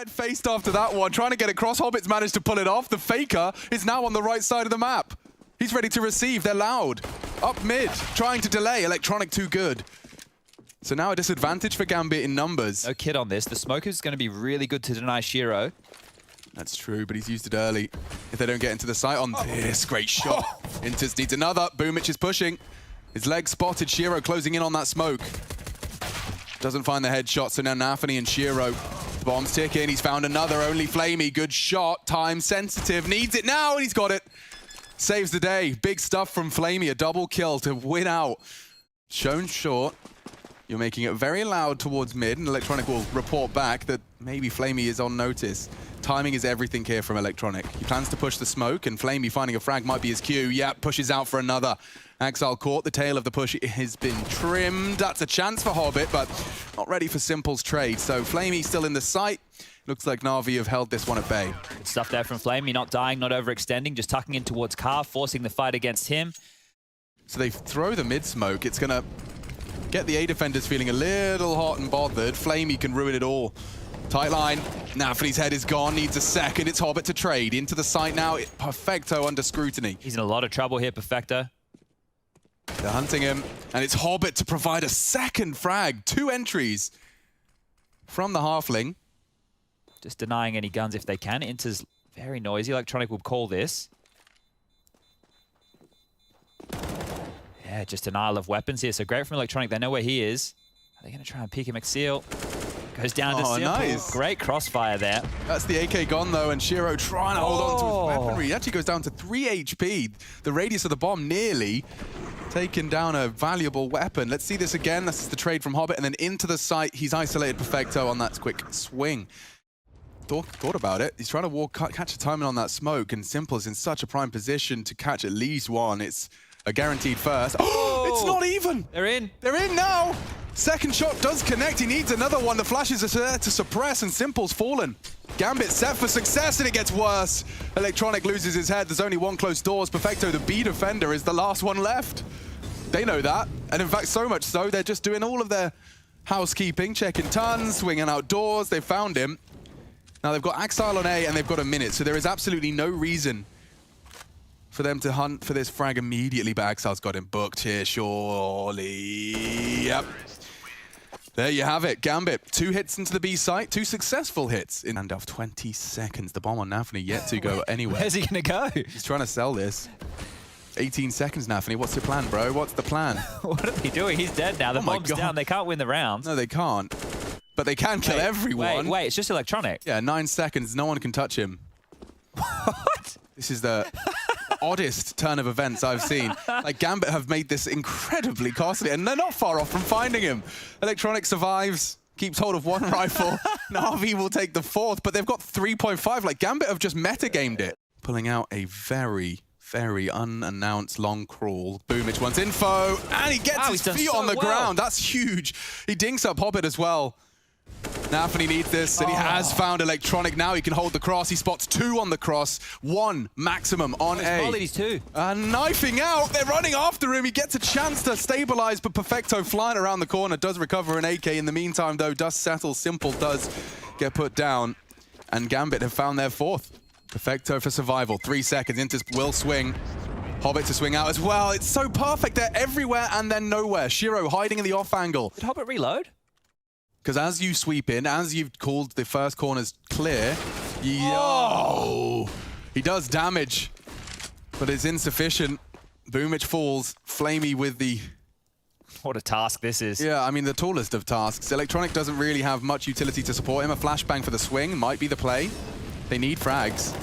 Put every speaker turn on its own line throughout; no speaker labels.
Red-faced after that one, trying to get across. Hobbit's managed to pull it off. The Faker is now on the right side of the map. He's ready to receive. They're loud. Up mid, trying to delay. Electronic too good. So now a disadvantage for Gambit in numbers.
No kid on this. The smoke is going to be really good to deny Shiro.
That's true, but he's used it early. If they don't get into the site on this, great shot. Inters needs another. Boomich is pushing. His leg spotted. Shiro closing in on that smoke. Doesn't find the headshot, so now Navi and Shiro. The bomb's ticking. He's found another. Only Flamey. Good shot. Time sensitive. Needs it now, and he's got it. Saves the day. Big stuff from Flamey. A double kill to win out. Shown short. You're making it very loud towards mid, and Electronic will report back that maybe Flamey is on notice. Timing is everything here from Electronic. He plans to push the smoke, and Flamey finding a frag might be his cue. Yeah, pushes out for another. Axile caught. The tail of the push has been trimmed. That's a chance for Hobbit, but not ready for Simple's trade. So Flamey still in the sight. Looks like Navi have held this one at bay.
Good stuff there from Flamey. Not dying, not overextending, just tucking in towards Car, forcing the fight against him.
So they throw the mid smoke. It's going to get the A defenders feeling a little hot and bothered. Flamey can ruin it all. Tight line. Nafi's head is gone. Needs a second. It's Hobbit to trade. Into the site now. Perfecto under scrutiny.
He's in a lot of trouble here, Perfecto.
They're hunting him. And it's Hobbit to provide a second frag. 2 entries from the halfling.
Just denying any guns if they can. Inter's very noisy. Electronic will call this. Yeah, just denial of weapons here. So great from Electronic. They know where he is. Are they going to try and peek him? McSeal goes down to Simple.
Nice.
Great crossfire there.
That's the AK gone, though, and Shiro trying to hold on to his weaponry. He actually goes down to 3 HP. The radius of the bomb nearly taken down a valuable weapon. Let's see this again. This is the trade from Hobbit, and then into the site. He's isolated Perfecto on that quick swing. Thought about it. He's trying to catch a timing on that smoke, and Simple's in such a prime position to catch at least one. It's a guaranteed first. Oh, it's not even.
They're in.
They're in now. Second shot does connect. He needs another one. The flashes are there to suppress, and Simple's fallen. Gambit set for success, and it gets worse. Electronic loses his head. There's only one closed doors. Perfecto, the B defender, is the last one left. They know that. And in fact, so much so, they're just doing all of their housekeeping, checking tons, swinging outdoors. They found him. Now they've got Axile on A, and they've got a minute, so there is absolutely no reason for them to hunt for this frag immediately, but Axile's got him booked here, surely. Yep. There you have it, Gambit. 2 hits into the B site, 2 successful hits in and of 20 seconds. The bomb on Nafi yet to go anywhere.
Where's he gonna go?
He's trying to sell this. 18 seconds, Nafi. What's your plan, bro? What's the plan?
What are they doing? He's dead now. The bomb's down. They can't win the round.
No, they can't. But they can kill everyone.
Wait, it's just Electronic.
Yeah, 9 seconds. No one can touch him.
What?
This is the oddest turn of events I've seen. Like, Gambit have made this incredibly costly, and they're not far off from finding him. Electronic survives, keeps hold of 1 rifle. Navi will take the 4th, but they've got 3.5. Like, Gambit have just metagamed it. Pulling out a very unannounced long crawl. Boomich wants info, and he gets his feet on the ground. That's huge. He dinks up Hobbit as well. Nafi needs this, and he has found Electronic. Now he can hold the cross. He spots 2 on the cross, 1 maximum on A.
He's 2.
Knifing out. They're running after him. He gets a chance to stabilize, but Perfecto flying around the corner does recover an AK. In the meantime, though, dust settles. Simple does get put down, and Gambit have found their 4th. Perfecto for survival. 3 seconds. Inter will swing. Hobbit to swing out as well. It's so perfect. They're everywhere and then nowhere. Shiro hiding in the off angle.
Did Hobbit reload?
Because as you sweep in, as you've called the first corners clear, he does damage, but it's insufficient. Boomich falls. Flamey with the...
What a task this is.
Yeah, I mean, the tallest of tasks. Electronic doesn't really have much utility to support him. A flashbang for the swing might be the play. They need frags.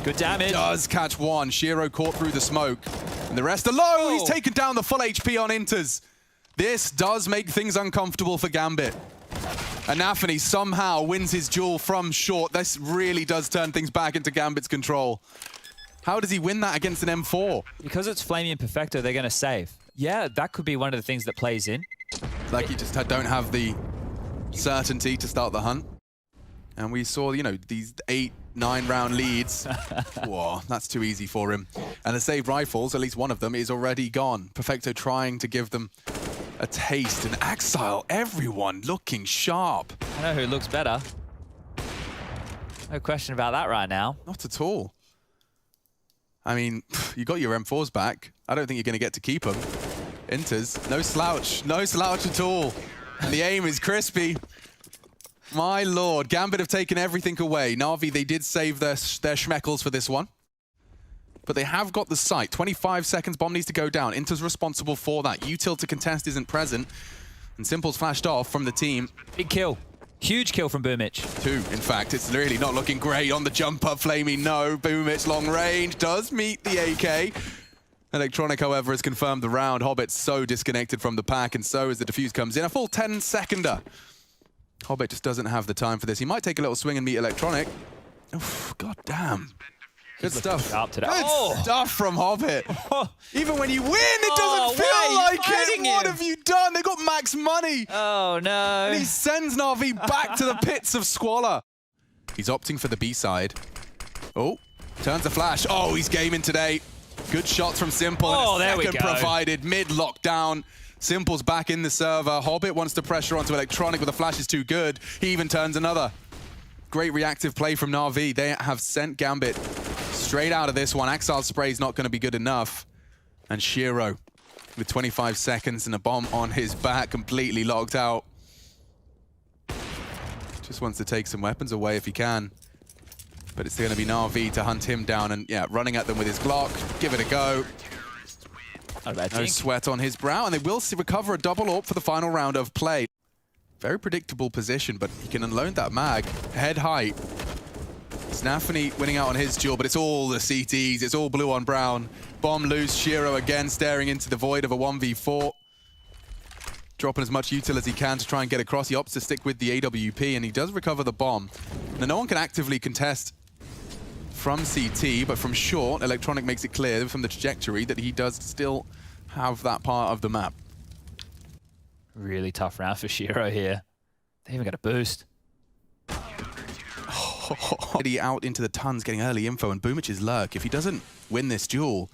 Good damage.
Does catch 1. Shiro caught through the smoke. And the rest are low. He's taken down the full HP on Inters. This does make things uncomfortable for Gambit. And Nafi somehow wins his duel from short. This really does turn things back into Gambit's control. How does he win that against an M4?
Because it's Flamey and Perfecto, they're going to save. Yeah, that could be one of the things that plays in.
Like he just don't have the certainty to start the hunt. And we saw, you know, these 8-9 round leads. Whoa, that's too easy for him. And the saved rifles, at least one of them, is already gone. Perfecto trying to give them a taste. And Axile, everyone looking sharp.
I know who looks better. No question about that right now.
Not at all. I mean, you got your M4s back. I don't think you're going to get to keep them. Enters. No slouch. No slouch at all. And the aim is crispy. My lord. Gambit have taken everything away. Navi, they did save their schmeckles for this one. But they have got the site. 25 seconds. Bomb needs to go down. Inter's responsible for that. Util to contest isn't present. And Simple's flashed off from the team.
Big kill. Huge kill from Boomich.
2, in fact. It's really not looking great on the jump up. Flamey, no. Boomich, long range, does meet the AK. Electronic, however, has confirmed the round. Hobbit's so disconnected from the pack, and so as the defuse comes in. A full 10-seconder. Hobbit just doesn't have the time for this. He might take a little swing and meet Electronic. Oof, god damn. Good stuff. Good stuff from Hobbit. Even when you win, it doesn't feel like it. What have you done? They got max money.
Oh, no.
And he sends Navi back to the pits of squalor. He's opting for the B side. Oh, turns the flash. Oh, he's gaming today. Good shots from Simple.
Oh,
and a
there we
second
go.
provided mid-lockdown. Simple's back in the server. Hobbit wants to pressure onto Electronic, but the flash is too good. He even turns another. Great reactive play from Navi. They have sent Gambit straight out of this one. Axile's spray is not going to be good enough. And Shiro, with 25 seconds and a bomb on his back, completely locked out. Just wants to take some weapons away if he can. But it's going to be Navi to hunt him down and, yeah, running at them with his Glock. Give it a go. No sweat on his brow, and they will recover a double AWP for the final round of play. Very predictable position, but he can unload that mag. Head height. Snaffany winning out on his duel, but it's all the CTs. It's all blue on brown. Bomb loose. Shiro again staring into the void of a 1v4. Dropping as much util as he can to try and get across. He opts to stick with the AWP, and he does recover the bomb. Now, no one can actively contest from CT, but from short, Electronic makes it clear from the trajectory that he does still have that part of the map.
Really tough round for Shiro here. They even got a boost.
Out into the tons, getting early info, and Boomich's lurk. If he doesn't win this duel,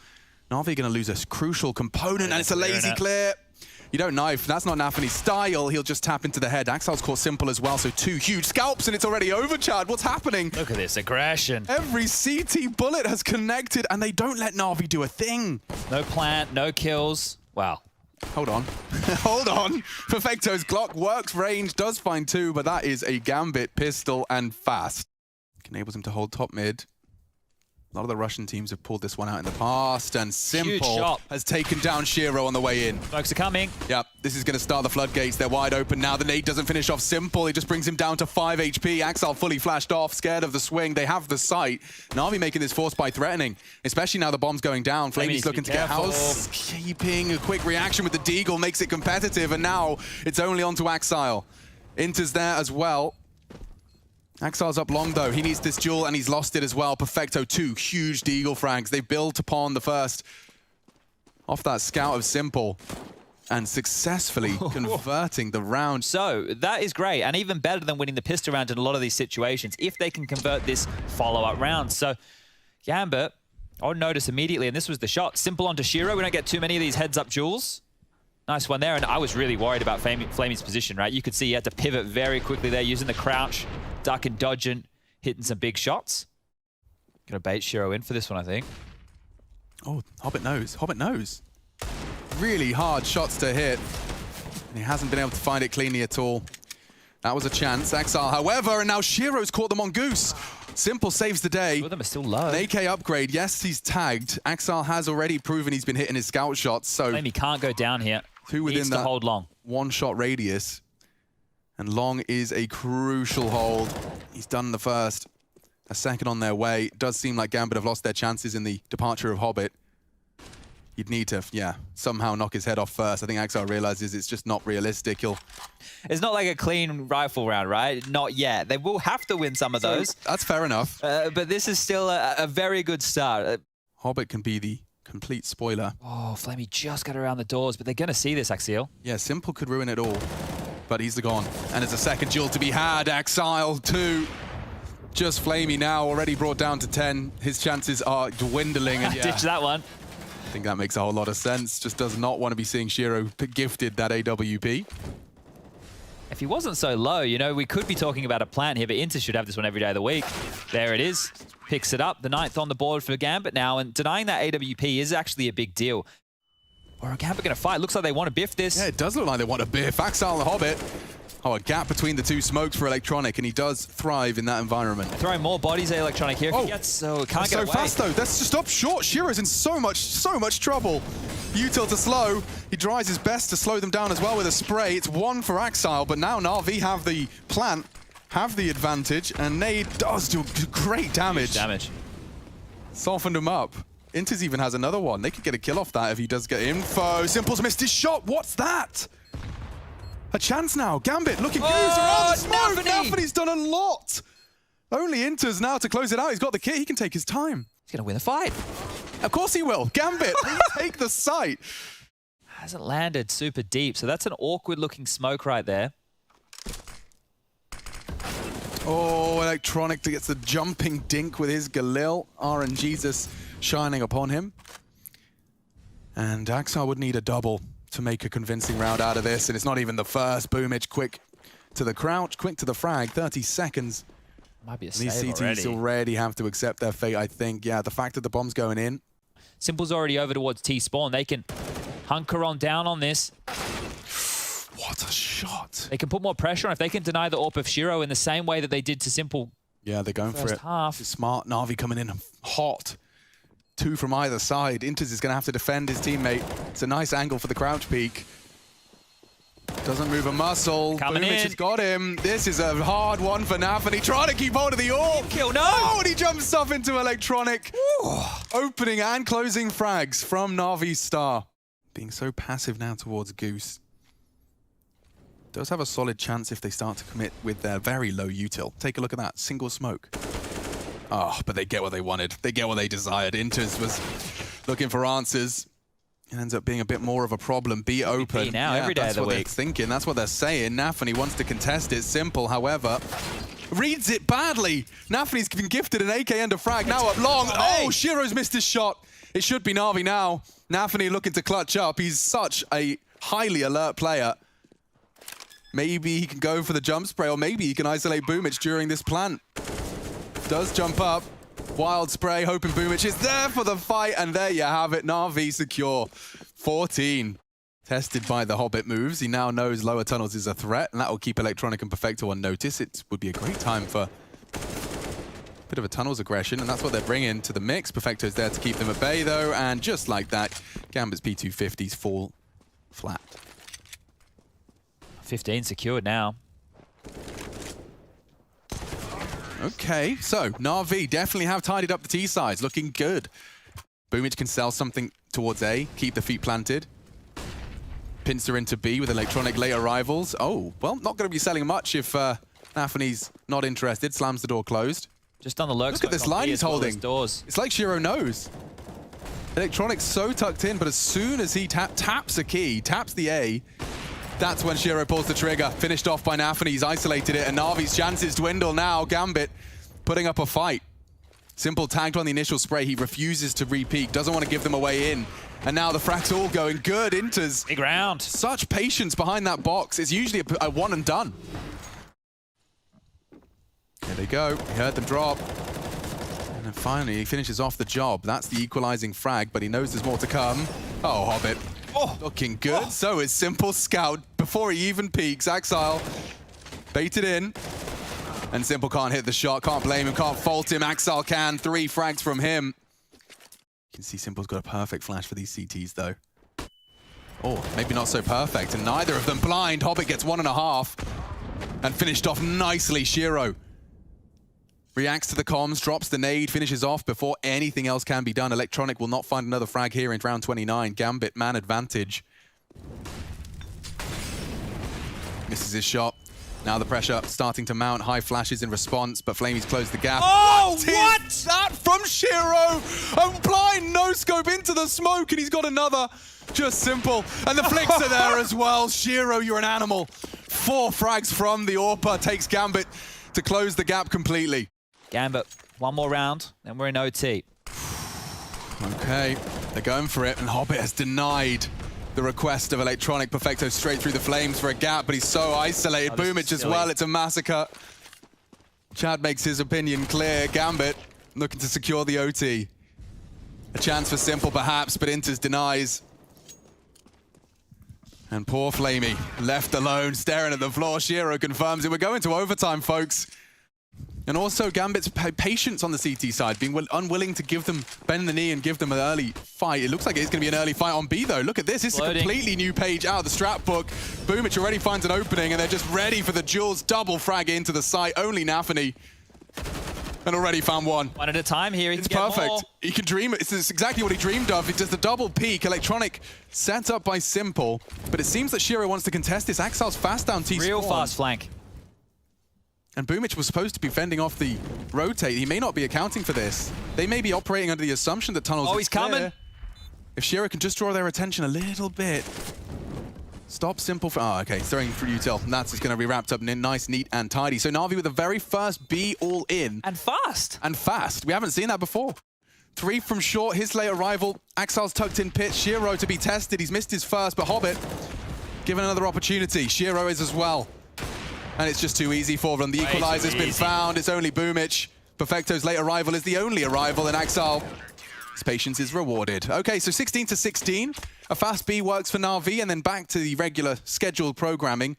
Navi going to lose a crucial component, and it's a lazy clear. You don't knife. That's not Nafany's style. He'll just tap into the head. Axile's caught Simple as well, so 2 huge scalps, and it's already over, Chad. What's happening?
Look at this aggression.
Every CT bullet has connected, and they don't let Navi do a thing.
No plant, no kills. Wow.
Hold on. Hold on. Perfecto's Glock works range, does find 2, but that is a Gambit pistol and fast. Enables him to hold top mid. A lot of the Russian teams have pulled this one out in the past, and Simple has taken down Shiro on the way in.
Smokes are coming.
Yep, this is going to start the floodgates. They're wide open now. The nade doesn't finish off Simple. He just brings him down to 5 HP. Axel fully flashed off, scared of the swing. They have the sight. Navi making this force by threatening, especially now the bomb's going down. Flamey's looking to get housekeeping. A quick reaction with the Deagle makes it competitive, and now it's only on to Axile. Inter's there as well. Axile's up long, though. He needs this duel, and he's lost it as well. Perfecto, 2 huge Deagle frags. They built upon the first off that scout of Simple and successfully converting the round.
So that is great, and even better than winning the pistol round in a lot of these situations, if they can convert this follow-up round. So Gambit, I would notice immediately, and this was the shot. Simple onto Shiro. We don't get too many of these heads-up duels. Nice one there, and I was really worried about Flamey's position, right? You could see he had to pivot very quickly there, using the crouch, ducking, dodging, hitting some big shots. Gonna bait Shiro in for this one, I think.
Oh, Hobbit knows. Hobbit knows. Really hard shots to hit. And he hasn't been able to find it cleanly at all. That was a chance. Axile, however, and now Shiro's caught them on Goose. Simple saves the day.
Two of them are still low.
An AK upgrade. Yes, he's tagged. Axile has already proven he's been hitting his scout shots, so...
Flamey can't go down here.
2 within
Needs to hold long.
1-shot radius. And long is a crucial hold. He's done the first. A second on their way. It does seem like Gambit have lost their chances in the departure of Hobbit. You'd need to, yeah, somehow knock his head off first. I think Axel realizes it's just not realistic.
It's not like a clean rifle round, right? Not yet. They will have to win some of those.
That's fair enough.
But this is still a very good start.
Hobbit can be the complete spoiler.
Oh, Flamey just got around the doors, but they're going to see this, Axiel.
Yeah, Simple could ruin it all. But he's gone. And there's a second duel to be had. Axile 2. Just Flamey now, already brought down to 10. His chances are dwindling. And yeah,
ditch that one.
I think that makes a whole lot of sense. Just does not want to be seeing Shiro gifted that AWP.
If if he wasn't so low, you know, we could be talking about a plant here, but Inter should have this one every day of the week. There it is. Picks it up. The 9th on the board for Gambit now, and denying that AWP is actually a big deal. Or are Gambit going to fight? Looks like they want to biff this.
Yeah, it does look like they want to biff. Axal the Hobbit. Oh, a gap between the two smokes for Electronic, and he does thrive in that environment.
Throwing more bodies at Electronic here.
Oh,
Can't get
so
away.
fast though. That's just up short. Shiro's in so much trouble. Util to slow. He tries his best to slow them down as well with a spray. It's one for Axile, but now Navi have the plant, have the advantage, and Nade does do great damage.
Huge damage.
Softened him up. Inters even has another one. They could get a kill off that if he does get info. Simple's missed his shot. What's that? A chance now. Gambit looking good around the smoke. Nafany's done a lot. Only Inters now to close it out. He's got the kit. He can take his time.
He's going to win the fight.
Of course he will. Gambit, take the site.
Hasn't landed super deep, so that's an awkward looking smoke right there.
Oh, Electronic gets the jumping dink with his Galil. RNGesus shining upon him. And Axar would need a double to make a convincing round out of this, and it's not even the first. Boomage quick to the crouch, quick to the frag, 30 seconds.
Might be a
These
save
CTs already have to accept their fate, I think. Yeah, the fact that the bomb's going in.
Simple's already over towards T-spawn. They can hunker on down on this.
What a shot.
They can put more pressure on if they can deny the AWP of Shiro in the same way that they did to Simple.
Yeah, they're going for it.
Half.
It's smart. Navi coming in hot. 2 from either side. Inters is going to have to defend his teammate. It's a nice angle for the crouch peek. Doesn't move a muscle.
Coming
Boomich
in.
has got him. This is a hard one for Nafany. Trying to keep hold of the AWP.
Kill, no!
Oh, and he jumps off into Electronic. Opening and closing frags from Navi's star. Being so passive now towards Goose. Does have a solid chance if they start to commit with their very low util. Take a look at that. Single smoke. Oh, but they get what they wanted. They get what they desired. Inters was looking for answers. It ends up being a bit more of a problem. Be open.
Now, every day of the week.
That's what they're thinking. That's what they're saying. Nafany wants to contest it. Simple, however, reads it badly. Nafany's been gifted an AK and a frag. Now up long. Oh, Shiro's missed his shot. It should be Navi now. Nafany looking to clutch up. He's such a highly alert player. Maybe he can go for the jump spray, or maybe he can isolate Boomich during this plant. Does jump up. Wild spray, hoping Boomich is there for the fight, and there you have it. Navi secure. 14. Tested by the Hobbit moves. He now knows lower tunnels is a threat, and that will keep Electronic and Perfecto on notice. It would be a great time for a bit of a tunnels aggression, and that's what they're bringing to the mix. Perfecto's there to keep them at bay, though, and just like that, Gambit's P250s fall flat.
15 secured now.
Okay, so Navi definitely have tidied up the T sides, looking good. Boomage can sell something towards A, keep the feet planted. Pincer into B with Electronic late arrivals. Oh, well, not going to be selling much if Nafany's not interested. Slams the door closed.
Just on the lurk.
Look at this line he's holding.
Doors.
It's like Shiro knows. Electronic's so tucked in, but as soon as he taps a key, taps the A, that's when Shiro pulls the trigger. Finished off by Nafany. He's isolated it, and Navi's chances dwindle now. Gambit putting up a fight. Simple tagged on the initial spray. He refuses to re-peek. Doesn't want to give them a way in. And now the frags all going good. Inters.
Big round.
Such patience behind that box. It's usually a one and done. Here they go. He heard them drop. And then finally he finishes off the job. That's the equalizing frag, but he knows there's more to come. Oh, Hobbit. Oh, looking good. Oh. So is Simple Scout before he even peeks. Axile baited in. And Simple can't hit the shot. Can't blame him. Can't fault him. Axile can. 3 frags from him. You can see Simple's got a perfect flash for these CTs, though. Oh, maybe not so perfect. And neither of them blind. Hobbit gets 1.5. And finished off nicely. Shiro reacts to the comms, drops the nade, finishes off before anything else can be done. Electronic will not find another frag here in round 29. Gambit, man advantage. Misses his shot. Now the pressure starting to mount. High flashes in response, but Flamey's closed the gap.
Oh,
what is that from Shiro? A blind no-scope into the smoke, and he's got another. Just Simple. And the flicks are there as well. Shiro, you're an animal. 4 frags from the AWPer takes Gambit to close the gap completely.
Gambit, one more round, then we're in OT.
Okay, they're going for it, and Hobbit has denied the request of Electronic. Perfecto straight through the flames for a gap, but he's so isolated. Boomich as well, it's a massacre. Chad makes his opinion clear. Gambit looking to secure the OT. A chance for Simple perhaps, but Inters denies. And poor Flamey, left alone, staring at the floor. Shiro confirms it. We're going to overtime, folks. And also Gambit's patience on the CT side, being unwilling to give them, bend the knee and give them an early fight. It looks like it's going to be an early fight on B, though. Look at this. This is a completely new page out of the strat book. Boomich already finds an opening, and they're just ready for the Jules double frag into the site. Only Nafi. And already found one.
One at a time here.
It's perfect. He can dream it. It's exactly what he dreamed of. He does the double peak. Electronic set up by Simple. But it seems that Shiro wants to contest this. Axel's fast down T-spawn.
Real fast flank.
And Boomich was supposed to be fending off the rotate. He may not be accounting for this. They may be operating under the assumption that tunnels.
Oh, he's coming.
If Shiro can just draw their attention a little bit. Stop Simple. Oh, okay. Throwing through util. And that's just going to be wrapped up in nice, neat, and tidy. So Navi with the very first B all in.
And fast.
And fast. We haven't seen that before. 3 from short. His late arrival. Axel's tucked in pit. Shiro to be tested. He's missed his first, but Hobbit given another opportunity. Shiro is as well. And it's just too easy for them. The equalizer's been found. It's only Boomich. Perfecto's late arrival is the only arrival, and Axel, his patience is rewarded. Okay, so 16 to 16. A fast B works for Navi, and then back to the regular scheduled programming.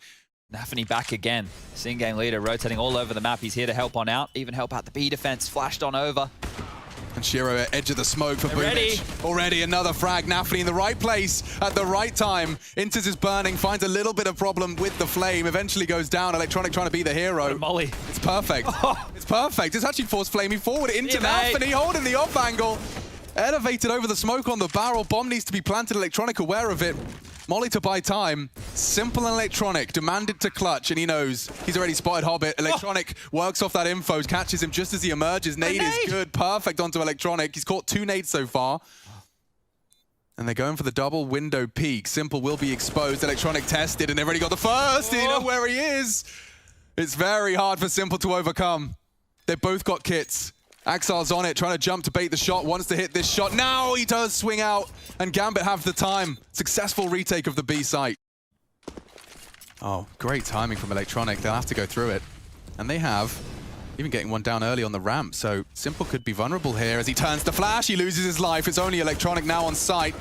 Nafi back again. Sing game leader rotating all over the map. He's here to help on out, even help out the B defense. Flashed on over.
And Shiro at edge of the smoke for Boomich. Already another frag. Nafi in the right place at the right time. Inters is burning, finds a little bit of problem with the flame. Eventually goes down. Electronic trying to be the hero.
Molly.
It's perfect. It's perfect. It's actually forced Flamey forward into Nafi, holding the off angle. Elevated over the smoke on the barrel. Bomb needs to be planted. Electronic aware of it. Molly to buy time. Simple and Electronic demanded to clutch, and he knows he's already spotted Hobbit. Electronic works off that info, catches him just as he emerges. Nade is good, perfect onto Electronic. He's caught 2 nades so far. And they're going for the double window peak. Simple will be exposed. Electronic tested, and they've already got the first. You know where he is. It's very hard for Simple to overcome. They've both got kits. Axel's on it, trying to jump to bait the shot, wants to hit this shot. Now he does swing out, and Gambit have the time. Successful retake of the B site. Oh, great timing from Electronic. They'll have to go through it. And they have, even getting one down early on the ramp, so Simple could be vulnerable here. As he turns to flash, he loses his life. It's only Electronic now on site.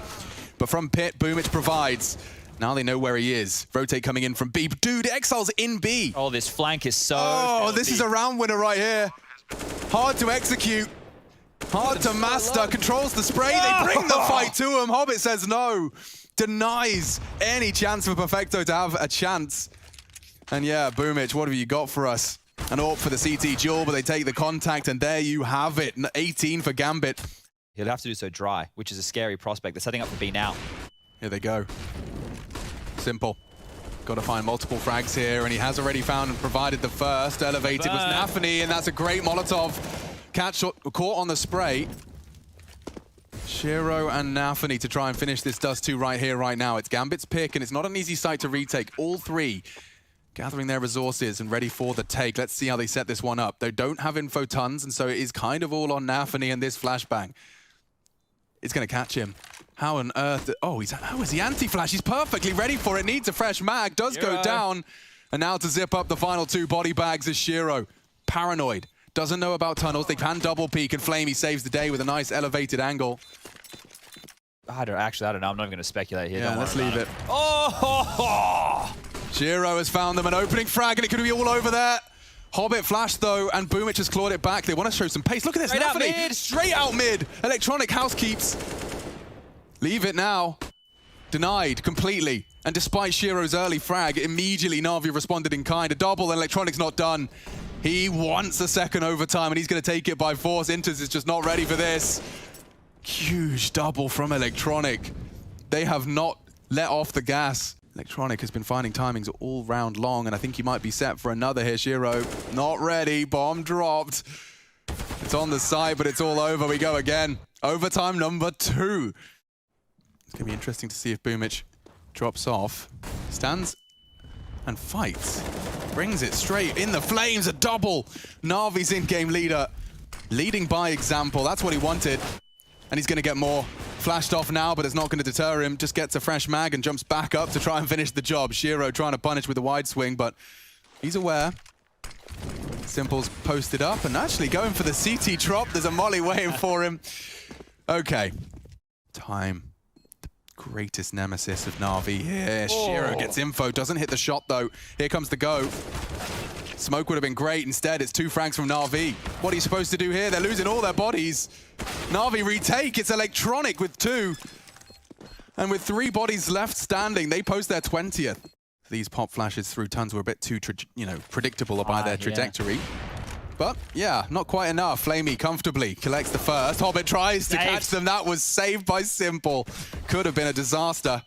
But from pit, Boomich provides. Now they know where he is. Rotate coming in from B. Dude, Exile's in B.
Oh, this flank is so...
Oh, this is a round winner right here. Hard to execute, hard to master, controls the spray, they bring the fight to him. Hobbit says no, denies any chance for Perfecto to have a chance. And yeah, Boomich, what have you got for us? An AWP for the CT duel, but they take the contact, and there you have it. 18 for Gambit.
He'll have to do so dry, which is a scary prospect. They're setting up for B now.
Here they go. Simple. Got to find multiple frags here, and he has already found and provided the first. Elevated was Nafi, and that's a great Molotov. Catch caught on the spray. Shiro and Nafi to try and finish this Dust 2 right here, right now. It's Gambit's pick, and it's not an easy site to retake. All 3 gathering their resources and ready for the take. Let's see how they set this one up. They don't have info tons, and so it is kind of all on Nafi and this flashbang. It's going to catch him. How on earth? Oh, how is he anti-flash? He's perfectly ready for it. Needs a fresh mag. Does go down. And now to zip up the final 2 body bags is Shiro. Paranoid. Doesn't know about tunnels. They can double peek, and Flamey saves the day with a nice elevated angle.
I don't know. I'm not even going to speculate here.
Yeah, let's leave it.
Oh!
Shiro has found them an opening frag, and it could be all over there. Hobbit flash though, and Boomich has clawed it back. They want to show some pace. Look at this.
Straight out mid.
Straight out mid. Electronic house keeps. Leave it now. Denied completely. And despite Shiro's early frag, immediately Navi responded in kind. A double, and Electronic's not done. He wants a second overtime, and he's going to take it by force. Inters is just not ready for this. Huge double from Electronic. They have not let off the gas. Electronic has been finding timings all round long, and I think he might be set for another here. Shiro not ready. Bomb dropped. It's on the side, but it's all over. We go again. Overtime number 2. It's going to be interesting to see if Boomich drops off. Stands and fights. Brings it straight in the flames. A double. Navi's in-game leader. Leading by example. That's what he wanted. And he's going to get more. Flashed off now, but it's not going to deter him. Just gets a fresh mag and jumps back up to try and finish the job. Shiro trying to punish with a wide swing, but he's aware. Simple's posted up and actually going for the CT drop. There's a molly waiting for him. Okay. Time. The greatest nemesis of Navi here. Shiro gets info, doesn't hit the shot though. Here comes the go. Smoke would have been great. Instead, it's 2 frags from Navi. What are you supposed to do here? They're losing all their bodies. Navi retake. It's electronic with 2. And with 3 bodies left standing, they post their 20th. These pop flashes through tons were a bit too, predictable by their trajectory. Yeah. But yeah, not quite enough. Flamey comfortably collects the first. Hobbit tries to catch them. That was saved by Simple. Could have been a disaster.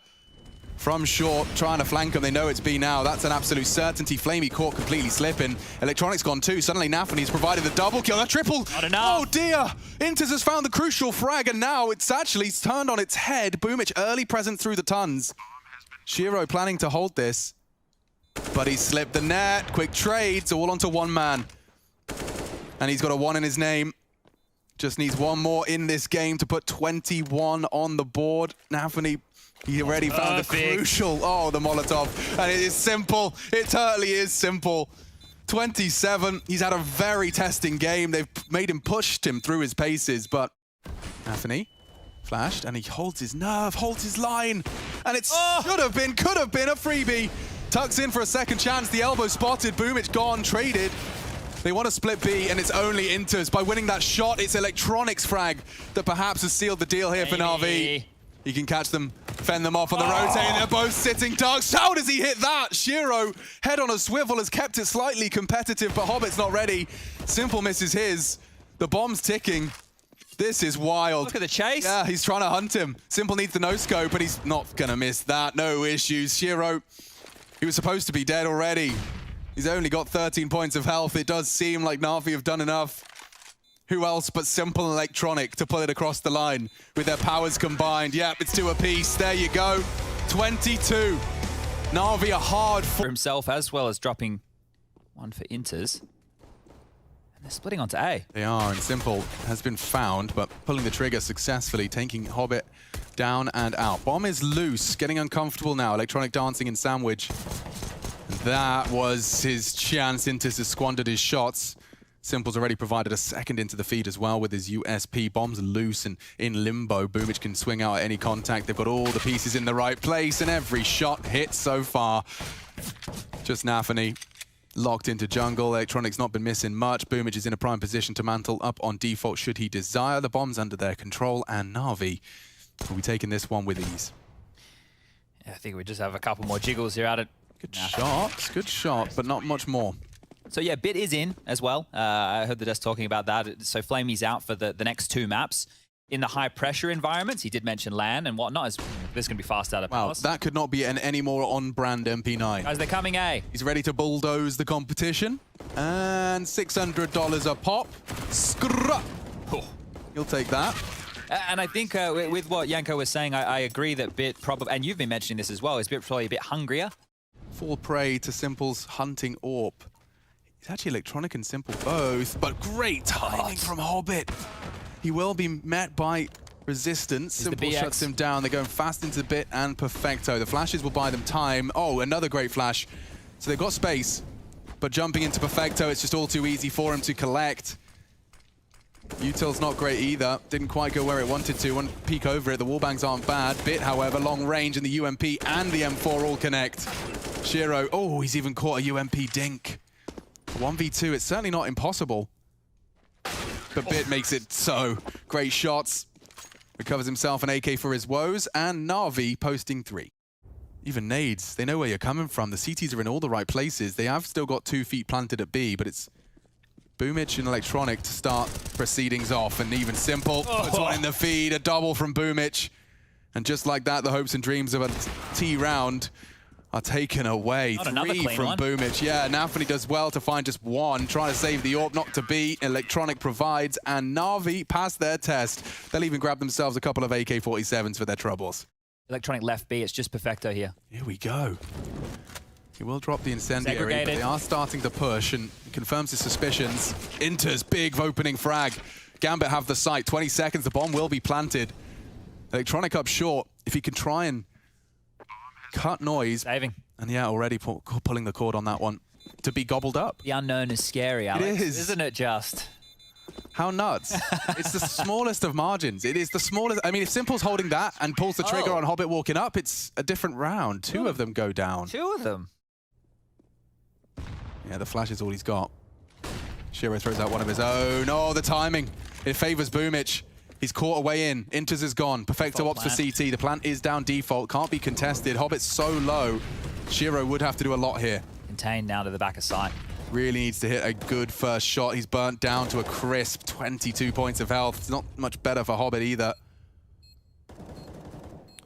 From short, trying to flank them. They know it's B now. That's an absolute certainty. Flamey caught completely slipping. Electronic's gone too. Suddenly Nafany's provided the double kill. A triple. Oh dear. Inters has found the crucial frag, and now it's actually turned on its head. Boomich early present through the tons. Shiro planning to hold this, but he slipped the net. Quick trades, all onto 1 man. And he's got a 1 in his name. Just needs 1 more in this game to put 21 on the board. Nafany, he already found the crucial, the Molotov. And it is Simple. It totally is Simple. 27, he's had a very testing game. They've made him, pushed him through his paces, but Nafany flashed and he holds his nerve, holds his line. And it could have been a freebie. Tucks in for a second chance. The elbow spotted. Boomich gone, traded. They want to split B, and it's only Inters. By winning that shot, it's Electronics frag that perhaps has sealed the deal here for Navi. He can catch them, fend them off on the rotate, and they're both sitting ducks. How does he hit that? Shiro, head on a swivel, has kept it slightly competitive, but Hobbit's not ready. Simple misses his. The bomb's ticking. This is wild.
Look at the chase.
Yeah, he's trying to hunt him. Simple needs the no-scope, but he's not going to miss that. No issues. Shiro, he was supposed to be dead already. He's only got 13 points of health. It does seem like Navi have done enough. Who else but Simple and Electronic to pull it across the line with their powers combined? Yep, it's 2 apiece. There you go. 22. Navi are hard for
himself, as well as dropping 1 for Inters. And they're splitting onto A.
They are, and Simple has been found, but pulling the trigger successfully, taking Hobbit down and out. Bomb is loose, getting uncomfortable now. Electronic dancing in sandwich. That was his chance. Inters has squandered his shots. Simple's already provided a second into the feed as well with his USP. Bomb's loose and in limbo. Boomich can swing out at any contact. They've got all the pieces in the right place, and every shot hits so far. Just Nafany locked into jungle. Electronic's not been missing much. Boomich is in a prime position to mantle up on default should he desire. The bomb's under their control, and Navi will be taking this one with ease.
Yeah, I think we just have a couple more jiggles here at it.
Good shot, but not much more.
So yeah, Bit is in as well. I heard the desk talking about that. So Flamey's out for the next 2 maps. In the high pressure environments, he did mention LAN and whatnot. This is going to be fast out of Palace.
That could not be any more on-brand MP9.
Guys, they're coming A.
He's ready to bulldoze the competition. And $600 a pop. Scrap. He'll take that.
And I think with what Yanko was saying, I agree that Bit probably, and you've been mentioning this as well, is Bit probably a bit hungrier.
Fall prey to Simple's hunting AWP. It's actually Electronic and Simple both, but great timing from Hobbit. He will be met by resistance. Simple shuts him down. They're going fast into Bit and Perfecto. The flashes will buy them time. Oh, another great flash. So they've got space, but jumping into Perfecto, it's just all too easy for him to collect. Util's not great either. Didn't quite go where it wanted to. One peek over it. The wallbangs aren't bad. Bit, however, long range, and the UMP and the M4 all connect. Shiro, oh, he's even caught a UMP dink. 1v2, it's certainly not impossible. But Bit makes it so. Great shots. Recovers himself an AK for his woes, and Navi posting 3. Even nades, they know where you're coming from. The CTs are in all the right places. They have still got 2 feet planted at B, but it's Boomich and Electronic to start proceedings off, and even Simple puts one in the feed, a double from Boomich. And just like that, the hopes and dreams of a T round are taken away. 3 from Boomich. Yeah, Nafany does well to find just 1, trying to save the AWP, not to be. Electronic provides, and Navi pass their test. They'll even grab themselves a couple of AK-47s for their troubles.
Electronic left B, it's just Perfecto here.
Here we go. He will drop the incendiary, but they are starting to push, and confirms his suspicions. Inters big opening frag. Gambit have the site. 20 seconds, the bomb will be planted. Electronic up short. If he can try and cut noise.
Saving.
And yeah, already pulling the cord on that one. To be gobbled up.
The unknown is scary, Alex.
It is.
Isn't it just?
How nuts. It's the smallest of margins. It is the smallest. I mean, if Simple's holding that and pulls the trigger on Hobbit walking up, it's a different round. Two of them go down.
Two of them.
Yeah, the flash is all he's got. Shiro throws out one of his own. Oh, the timing. It favors Boomich. He's caught a way in. Inters is gone. Perfecto opts for CT. The plant is down default. Can't be contested. Hobbit's so low. Shiro would have to do a lot here.
Contained now to the back of sight.
Really needs to hit a good first shot. He's burnt down to a crisp 22 points of health. It's not much better for Hobbit either.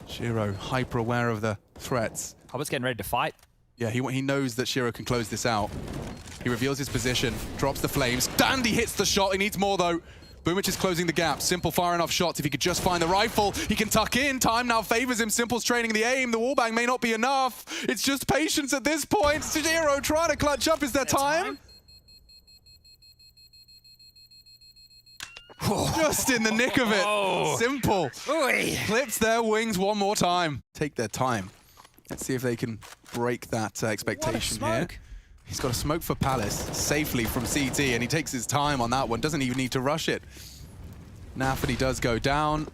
Shiro, hyper aware of the threats.
Hobbit's getting ready to fight.
Yeah, he knows that Shiro can close this out. He reveals his position, drops the flames. Dandy hits the shot. He needs more though. Boomich is closing the gap. Simple firing off shots. If he could just find the rifle, he can tuck in. Time now favors him. Simple's training the aim. The wallbang may not be enough. It's just patience at this point. Shiro trying to clutch up. Is there time? Just in the nick of it. Simple. Clips their wings one more time. Take their time. Let's see if they can break that expectation here. He's got a smoke for Palace safely from CT, and he takes his time on that one. Doesn't even need to rush it. Navi does go down.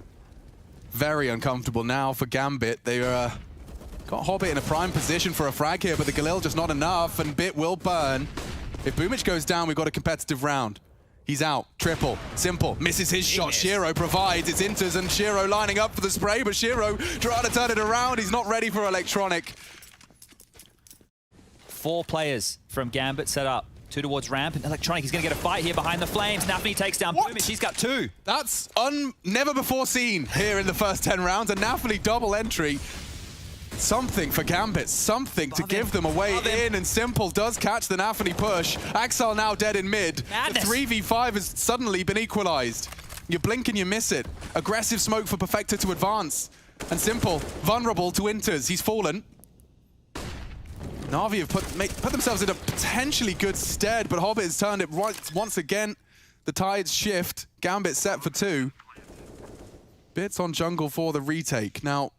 Very uncomfortable now for Gambit. They got Hobbit in a prime position for a frag here, but the Galil just not enough, and Bit will burn. If Boomich goes down, we've got a competitive round. He's out. Triple. Simple. Misses his shot. Shiro provides. It's Inters and Shiro lining up for the spray, but Shiro trying to turn it around. He's not ready for Electronic.
4 players from Gambit set up. 2 towards ramp. And Electronic is going to get a fight here behind the flames. Navi takes down Boomich. He's got 2.
That's never before seen here in the first 10 rounds. A Navi double entry. Something for Gambit, something to give them a way in, and Simple does catch the Navi push. Axel now dead in mid.
Madness.
The 3v5 has suddenly been equalized. You blink and you miss it. Aggressive smoke for Perfecto to advance. And Simple, vulnerable to Inters. He's fallen. Navi have put themselves in a potentially good stead, but Hobbit has turned it right once again. The tides shift. Gambit set for 2. Bits on jungle for the retake. Now,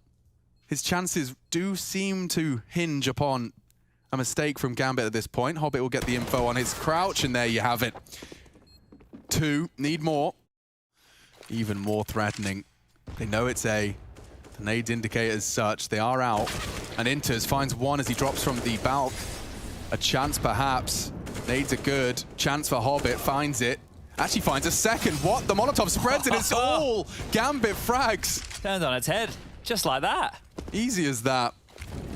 his chances do seem to hinge upon a mistake from Gambit at this point. Hobbit will get the info on his crouch, and there you have it. 2, need more. Even more threatening. They know it's A. The nades indicate as such. They are out. And Inters finds 1 as he drops from the balk. A chance perhaps. Nades are good. Chance for Hobbit, finds it. Actually finds a second. What? The Molotov spreads and it's all Gambit frags.
Turns on its head, just like that.
Easy as that.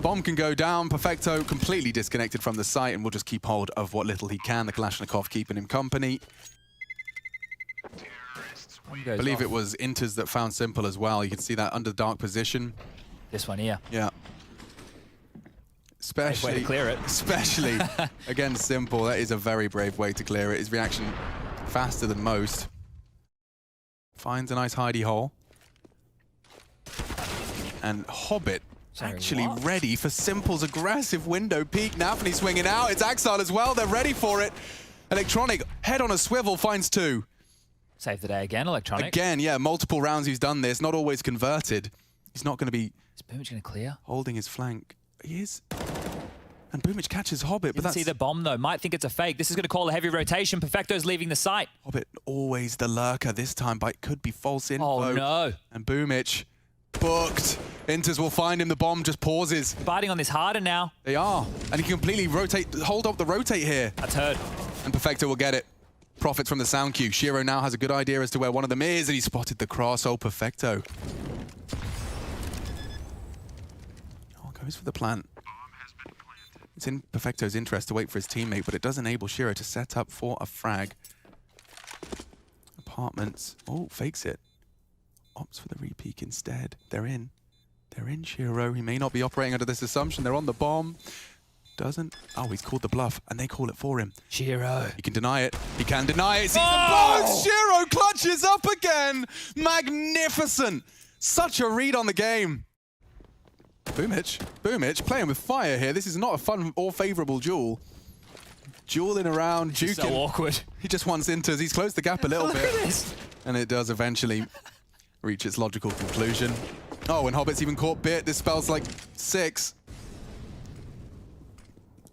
Bomb can go down. Perfecto completely disconnected from the site, and will just keep hold of what little he can. The Kalashnikov keeping him company. I believe it was Inters that found Simple as well. You can see that under the dark position.
This one here.
Yeah. Especially,
way to clear it.
Especially against Simple. That is a very brave way to clear it. His reaction faster than most. Finds a nice hidey hole. And Hobbit actually ready for Simple's aggressive window peek. Navi swinging out. It's Axel as well. They're ready for it. Electronic, head on a swivel, finds 2.
Save the day again, Electronic.
Again, yeah, multiple rounds he's done this. Not always converted. He's not going to be...
Is Boomich going to clear?
Holding his flank. He is. And Boomich catches Hobbit, but that's...
see the bomb, though. Might think it's a fake. This is going to call a heavy rotation. Perfecto's leaving the site.
Hobbit, always the lurker this time, but it could be false info.
Oh, no.
And Boomich, booked. Inters will find him. The bomb just pauses.
Biting on this harder now.
They are. And he can completely rotate, hold up the rotate here.
That's heard.
And Perfecto will get it. Profits from the sound cue. Shiro now has a good idea as to where one of them is, and he spotted the cross. Oh, Perfecto. Oh, goes for the plant. It's in Perfecto's interest to wait for his teammate, but it does enable Shiro to set up for a frag. Apartments. Oh, fakes it. Opts for the repeak instead. They're in. They're in, Shiro. He may not be operating under this assumption. They're on the bomb. Doesn't. Oh, he's called the bluff, and they call it for him.
Shiro.
He can deny it. He can deny it. Sees the box. Shiro clutches up again. Magnificent. Such a read on the game. Boomich playing with fire here. This is not a fun or favorable duel. Dueling around, juking.
So awkward.
He just wants Inters. He's closed the gap a little bit. And it does eventually reach its logical conclusion. Oh, and Hobbit's even caught Bit. This spells like 6.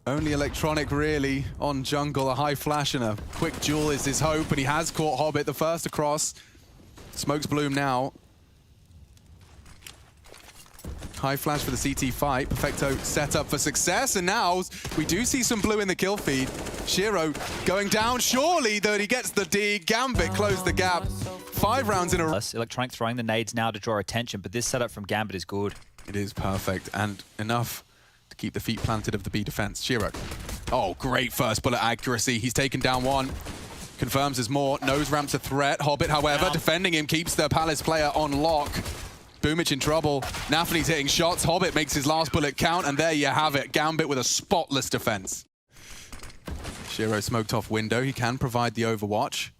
Only Electronic really on jungle. A high flash and a quick duel is his hope, and he has caught Hobbit, the first across. Smokes Bloom now. High flash for the CT fight. Perfecto set up for success, and now we do see some blue in the kill feed. Shiro going down, surely, though he gets the D. Gambit closed the gap. 5 rounds in a row.
Electronic throwing the nades now to draw attention, but this setup from Gambit is good.
It is perfect, and enough to keep the feet planted of the B defense. Shiro. Oh, great first bullet accuracy. He's taken down 1. Confirms there's more. Nose ramps a threat. Hobbit, however, defending him, keeps the Palace player on lock. Boomich in trouble. Nafany's hitting shots. Hobbit makes his last bullet count, and there you have it. Gambit with a spotless defense. Shiro smoked off window. He can provide the overwatch.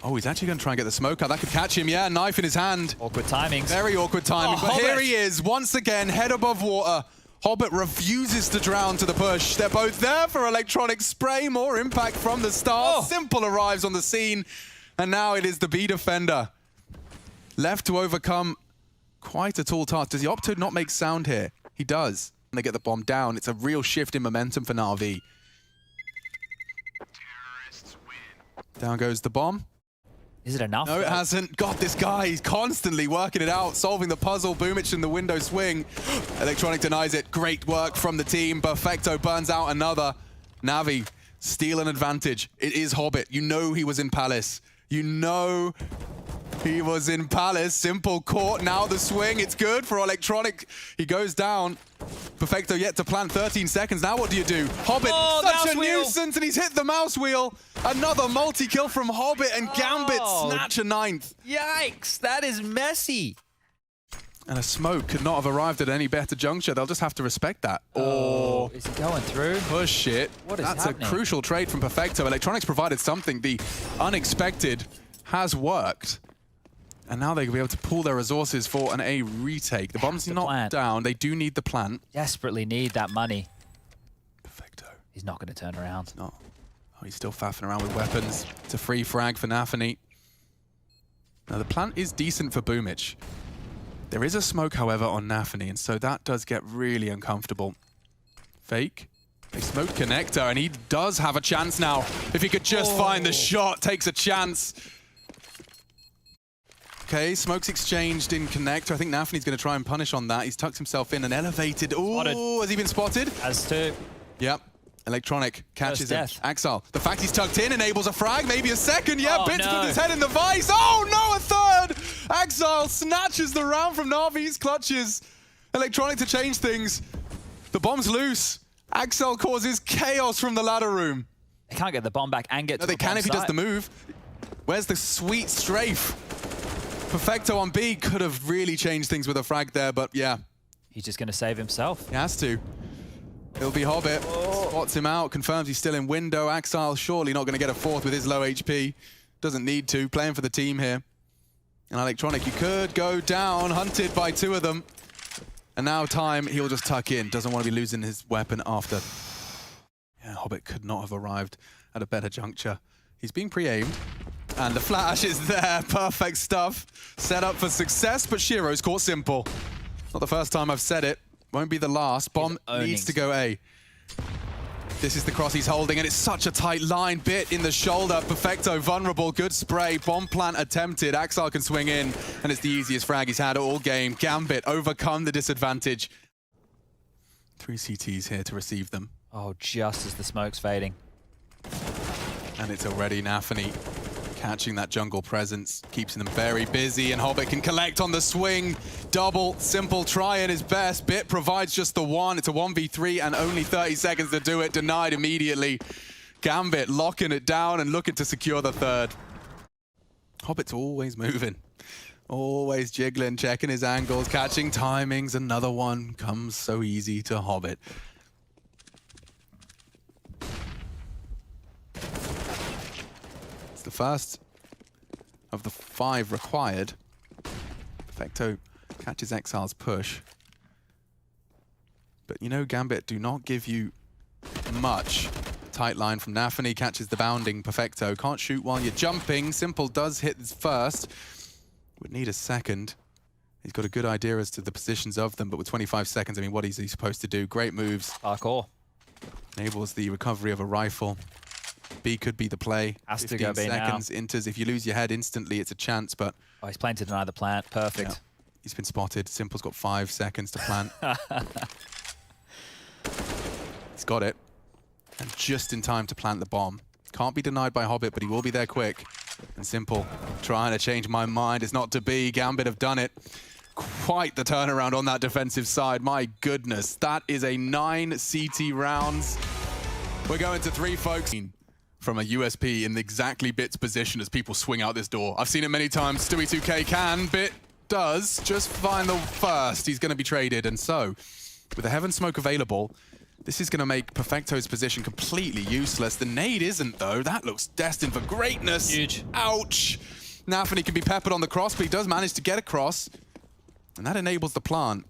Oh, he's actually going to try and get the smoke out. That could catch him. Yeah, knife in his hand.
Awkward timings.
Very awkward timing.
Oh,
but
Hobbit.
here he is, once again, head above water. Hobbit refuses to drown to the push. They're both there for Electronic spray. More impact from the start.
Oh.
Simple arrives on the scene. And now it is the B defender. Left to overcome quite a tall task. Does he opt to not make sound here? He does. And they get the bomb down. It's a real shift in momentum for Navi. Down goes the bomb.
Is it enough?
No, it hasn't. God, this guy, he's constantly working it out, solving the puzzle. Boomich in the window swing. Electronic denies it. Great work from the team. Perfecto burns out another. Navi, steal an advantage. It is Hobbit. You know he was in Palace. You know he was in Palace. Simple caught. Now the swing. It's good for Electronic. He goes down. Perfecto yet to plan. 13 seconds. Now what do you do? Hobbit, such a nuisance, and he's hit the mouse wheel. Another multi-kill from Hobbit, and Gambit snatch a 9th.
Yikes, that is messy.
And a smoke could not have arrived at any better juncture. They'll just have to respect that. Or
is he going through?
Push it.
What is
That's
happening?
a crucial trade from Perfecto. Electronics provided something. The unexpected has worked. And now they can be able to pool their resources for an A retake. The bomb's not down. They do need the plant.
Desperately need that money.
Perfecto.
He's not going to turn around.
Not. Oh, he's still faffing around with weapons. It's a free frag for Nafany. Now, the plant is decent for Boomich. There is a smoke, however, on Nafany, and so that does get really uncomfortable. Fake. They smoked connector, and he does have a chance now. If he could just find the shot, takes a chance. Okay, smokes exchanged in connector. I think Nafany's going to try and punish on that. He's tucked himself in and elevated. Oh, has he been spotted?
Has to.
Yep. Electronic catches him.
Death.
Axel, the fact he's tucked in enables a frag, maybe a second. Yeah,
Oh,
Bits
no.
with his head in the vice. Oh no, a third! Axel snatches the round from Navi's clutches. Electronic to change things. The bomb's loose. Axel causes chaos from the ladder room.
They can't get the bomb back and get to
No, they
the
can
bomb
if he does
site.
the move. Where's the sweet strafe? Perfecto on B could have really changed things with a frag there, but yeah.
He's just going to save himself.
He has to. It'll be Hobbit. Spots him out, confirms he's still in window. Axel surely not going to get a 4th with his low HP. Doesn't need to. Playing for the team here. And Electronic, you could go down, hunted by 2 of them. And now time, he'll just tuck in. Doesn't want to be losing his weapon after. Yeah, Hobbit could not have arrived at a better juncture. He's being pre-aimed. And the flash is there. Perfect stuff. Set up for success, but Shiro's caught simple. Not the first time I've said it. Won't be the last. Bomb needs to go A. This is the cross he's holding, and it's such a tight line. Bit in the shoulder. Perfecto vulnerable. Good spray. Bomb plant attempted. Axel can swing in, and it's the easiest frag he's had all game. Gambit overcome the disadvantage. 3 CTs here to receive them.
Oh, just as the smoke's fading.
And it's already Nafany catching that jungle presence, keeps them very busy, and Hobbit can collect on the swing. Double, simple, trying his best. Bit provides just the 1. It's a 1v3 and only 30 seconds to do it. Denied immediately. Gambit locking it down and looking to secure the 3rd. Hobbit's always moving. Always jiggling, checking his angles, catching timings. Another one comes so easy to Hobbit. The first of the 5 required. Perfecto catches Exile's push. But you know, Gambit do not give you much. Tight line from Nafany, catches the bounding Perfecto. Can't shoot while you're jumping. Simple does hit his first. Would need a second. He's got a good idea as to the positions of them, but with 25 seconds, I mean, what is he supposed to do? Great moves.
Parkour.
Enables the recovery of a rifle. B could be the play.
Has to go B
seconds,
now.
Inters. If you lose your head instantly, it's a chance, but...
Oh, he's playing to deny the plant. Perfect.
Yeah. He's been spotted. Simple's got 5 seconds to plant. He's got it. And just in time to plant the bomb. Can't be denied by Hobbit, but he will be there quick. And Simple trying to change my mind. It's not to be. Gambit have done it. Quite the turnaround on that defensive side. My goodness. That is a 9 CT rounds. We're going to 3, folks. From a USP in exactly Bit's position as people swing out this door. I've seen it many times. Stewie2K can. Bit does just find the first. He's going to be traded. And so, with the Heaven Smoke available, this is going to make Perfecto's position completely useless. The nade isn't, though. That looks destined for greatness.
Huge. Ouch.
Nafany can be peppered on the cross, but he does manage to get across. And that enables the plant.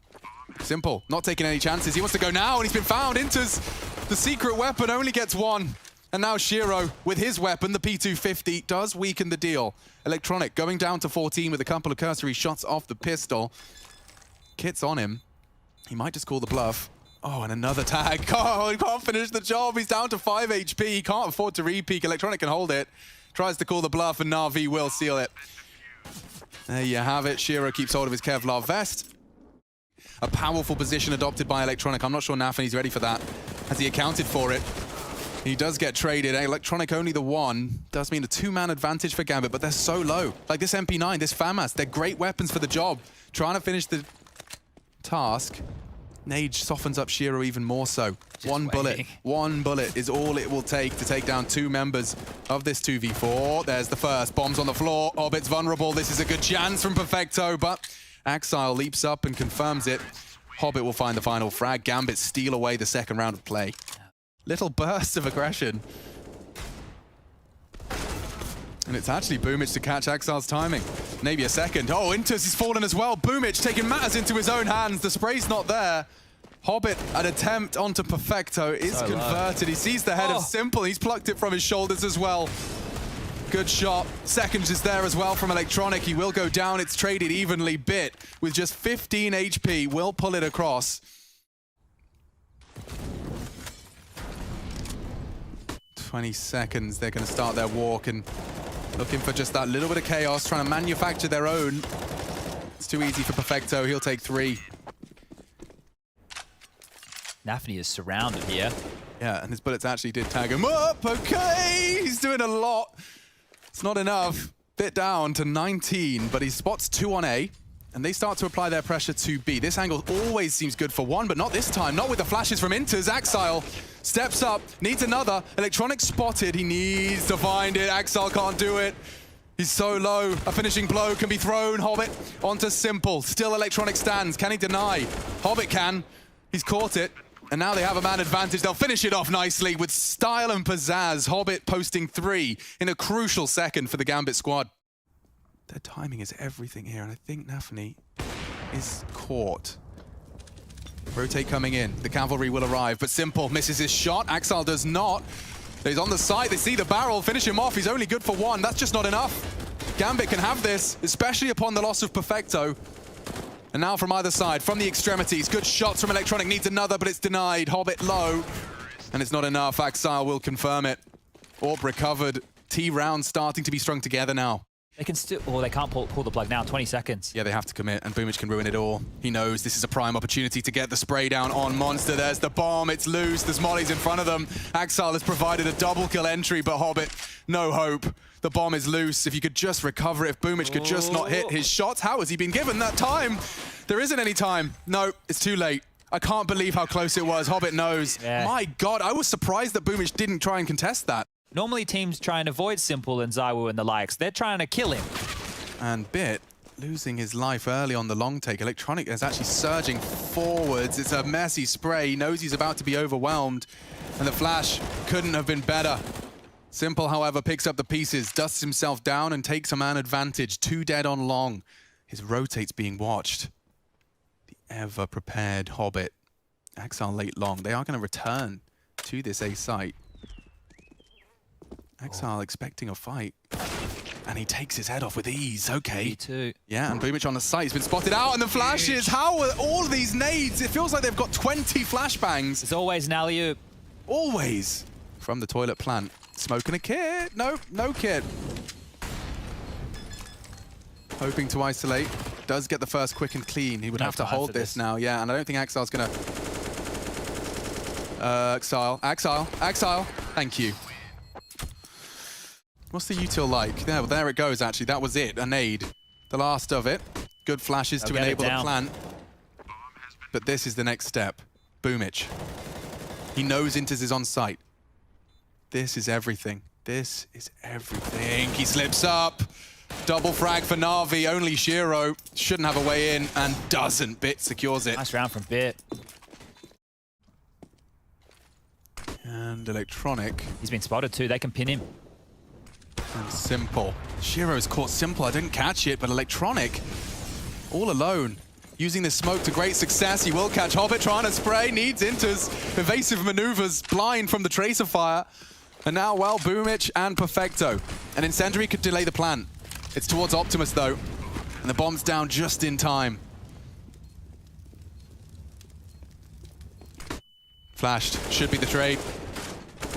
Simple, not taking any chances. He wants to go now, and he's been found. Enters the secret weapon, only gets 1. And now Shiro, with his weapon, the P250, does weaken the deal. Electronic going down to 14 with a couple of cursory shots off the pistol. Kit's on him. He might just call the bluff. Oh, and another tag. Oh, he can't finish the job. He's down to 5 HP. He can't afford to re-peek. Electronic can hold it. Tries to call the bluff, and Navi will seal it. There you have it. Shiro keeps hold of his Kevlar vest. A powerful position adopted by Electronic. I'm not sure Nafany's ready for that. Has he accounted for it? He does get traded. Electronic only the 1. Does mean a 2-man advantage for Gambit, but they're so low. Like this MP9, this FAMAS, they're great weapons for the job. Trying to finish the task. Nage softens up Shiro even more so. One bullet is all it will take to take down 2 members of this 2v4. There's the first. Bombs on the floor. Hobbit's vulnerable. This is a good chance from Perfecto, but Axile leaps up and confirms it. Hobbit will find the final frag. Gambit steal away the second round of play. Little burst of aggression. And it's actually Boomich to catch Axile's timing. Maybe a second. Oh, Inters is fallen as well. Boomich taking matters into his own hands. The spray's not there. Hobbit, an attempt onto Perfecto, is so converted. He sees the head of Simple. He's plucked it from his shoulders as well. Good shot. Seconds is there as well from Electronic. He will go down. It's traded evenly. Bit, with just 15 HP, will pull it across. 20 seconds. They're going to start their walk and looking for just that little bit of chaos, trying to manufacture their own. It's too easy for Perfecto. He'll take 3.
Nafany is surrounded here.
Yeah, and his bullets actually did tag him up. Okay, he's doing a lot. It's not enough. Bit down to 19, but he spots 2 on A, and they start to apply their pressure to B. This angle always seems good for 1, but not this time. Not with the flashes from Inters. Axile steps up, needs another. Electronic spotted. He needs to find it. Axile can't do it. He's so low. A finishing blow can be thrown. Hobbit onto Simple. Still Electronic stands. Can he deny? Hobbit can. He's caught it. And now they have a man advantage. They'll finish it off nicely with style and pizzazz. Hobbit posting 3 in a crucial second for the Gambit squad. Their timing is everything here, and I think Nafany is caught. Rotate coming in. The cavalry will arrive, but Simple misses his shot. Axile does not. He's on the side. They see the barrel. Finish him off. He's only good for 1. That's just not enough. Gambit can have this, especially upon the loss of Perfecto. And now from either side, from the extremities, good shots from Electronic, needs another, but it's denied. Hobbit low, and it's not enough. Axile will confirm it. Orb recovered. T round starting to be strung together now.
They can still, or they can't pull the plug now, 20 seconds.
Yeah, they have to commit, and Boomich can ruin it all. He knows this is a prime opportunity to get the spray down on Monster. There's the bomb, it's loose, there's mollies in front of them. Axile has provided a double kill entry, but Hobbit, no hope. The bomb is loose. If you could just recover it, if Boomich could just not hit his shots. How has he been given that time? There isn't any time. No, it's too late. I can't believe how close it was. Hobbit knows. Yeah. My God, I was surprised that Boomich didn't try and contest that.
Normally teams try and avoid Simple and Zywoo and the likes. They're trying to kill him.
And Bit losing his life early on the long take. Electronic is actually surging forwards. It's a messy spray. He knows he's about to be overwhelmed. And the flash couldn't have been better. Simple, however, picks up the pieces, dusts himself down, and takes a man advantage. 2 dead on long. His rotate's being watched. The ever-prepared Hobbit. Axile late long. They are going to return to this A site. Axile expecting a fight. And he takes his head off with ease. Okay.
Me too.
Yeah, and Boomich on the site. He's been spotted out, and the flashes. How are all of these nades? It feels like they've got 20 flashbangs.
There's always an alley-oop.
Always. From the toilet plant. Smoking a kit. No, no kit. Hoping to isolate. Does get the first quick and clean. He would have to hold this now. Yeah, and I don't think Axile's going to... Axile. Thank you. What's the util like? Yeah, well, there it goes, actually. That was it. A nade. The last of it. Good flashes to enable the plant. But this is the next step. Boomich. He knows Inters is on site. This is everything. This is everything. He slips up. Double frag for Navi. Only Shiro shouldn't have a way in and doesn't. Bit secures it.
Nice round from Bit.
And Electronic.
He's been spotted too. They can pin him.
And Simple. Shiro's caught Simple. I didn't catch it, but Electronic all alone. Using this smoke to great success. He will catch Hobbit trying to spray. Needs Inters. Evasive maneuvers. Blind from the tracer fire. And now, well, Boomich and Perfecto. An Incendiary could delay the plan. It's towards Optimus, though. And the bomb's down just in time. Flashed. Should be the trade.